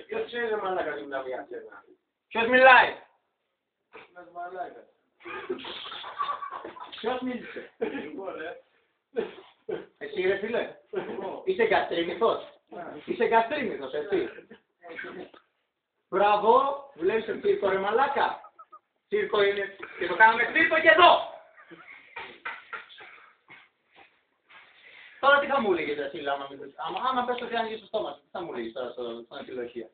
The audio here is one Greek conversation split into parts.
Ποιος ξέρει ρε μαλάκα τι μιλάμε για σένα. Ποιος μιλάει. Ποιος μίλησε. Εσύ ρε φίλε. Είσαι γαστρίμηθος. Είσαι γαστρίμηθος εσύ. Μπράβο. Βλέπεις το τσίρκο ρε μαλάκα. Τσίρκο είναι. Και το κάνουμε τσίρκο και εδώ. Τώρα τι θα μου λέγεις εσύ άμα πες ότι άνοιγες το στόμα σου. Τι θα μου λέγεις τώρα στην επιλογία.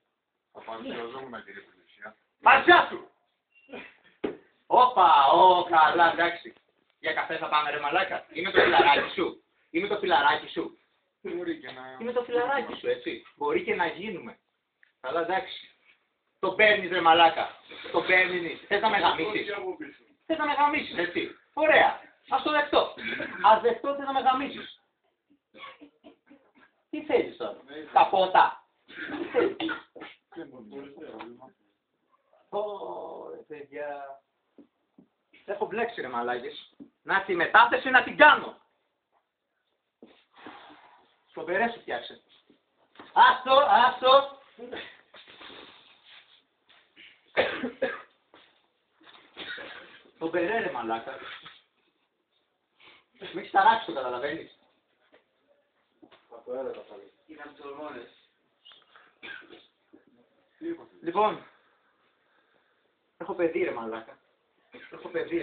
Θα παρουσιαζόμουν κύριε Πελουσία. Παρουσιά σου! Όπα, καλά, εντάξει. Για καφέ θα πάμε ρε μαλάκα. Είμαι το φιλαράκι σου. Είμαι το φιλαράκι σου. Μπορεί και να... Είμαι το φιλαράκι σου, έτσι. Μπορεί και να γίνουμε. Καλά, εντάξει. Το παίρνεις ρε μαλάκα. Το παίρνεις. Θες να με γαμίσεις. Θες να με γαμίσεις, έτσι. Ωραία. Ας το δεχτώ. Ας δεχτώ θες να με γαμίσεις. Τι θέλεις τώρα. Καπότα. Τι θέλεις. Ωρε παιδιά. Έχω μπλέξει ρε μαλάκες. Να τη μετάθεση να την κάνω. Σκοπερές σου φτιάξε. Άστο. Σκοπερέ ρε μαλάκα. Μη έχεις ταράξει το καταλαβαίνεις. Από έλα τα πάλι. Είχαν τους ορμόνες. Λοιπόν. Έχω παιδί ρε μαλάκα. Έχω παιδί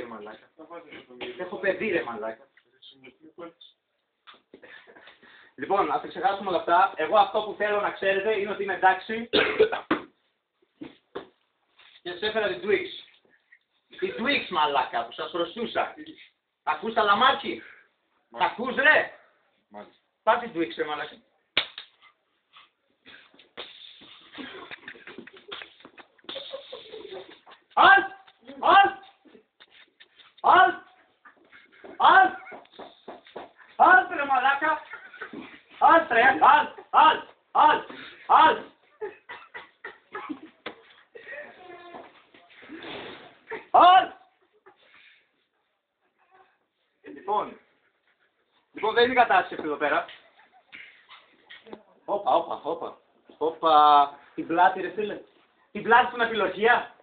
ρε μαλάκα. Λοιπόν, ας τα ξεχάσουμε όλα αυτά. Εγώ αυτό που θέλω να ξέρετε είναι ότι είμαι εντάξει. Και σας έφερα την Twix. Την Twix μαλάκα που σας χρωστούσα. Τα ακούς τα λαμάκι. Τα ακούς ρε. Μάλιστα. Πάρ' την Twix ρε μαλάκα. Αλ ρε μαλάκα. Αλ. Λοιπόν, δεν είναι η κατάσταση αυτή εδώ πέρα. Όπα. Την πλάτη ρε φίλε. Την πλάτη στην επιλογία.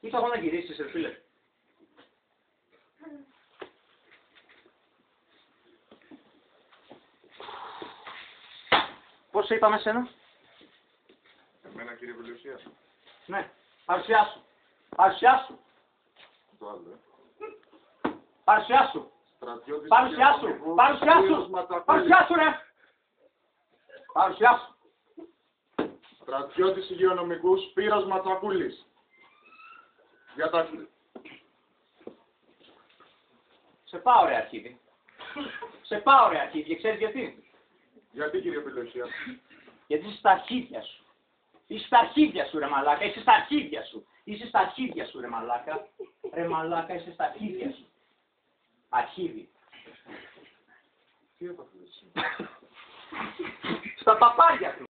Τι θα εγώ να γυρίσεις ρε φίλε. Πώς σε είπαμε εσένα. Εμένα κύριε Πελουσία. Ναι. Παρουσιά σου. Το άλλο. Παρουσιά σου ρε. Παρουσιά σου. Στρατιώτης υγειονομικού Σπύρος Ματσακούλης. Για τα... Σε πάω ρε αρχίδι. Ξέρεις γιατί. Γιατί κύριε Πελουσία. Γιατί είσαι στα αρχίδια σου. Είσαι στα αρχίδια σου ρε μαλάκα. Είσαι στα αρχίδια σου ρε μαλάκα. Ρε μαλάκα είσαι στα αρχίδια σου. Αρχίδι. Τι έπαθες. Στα παπάρια του.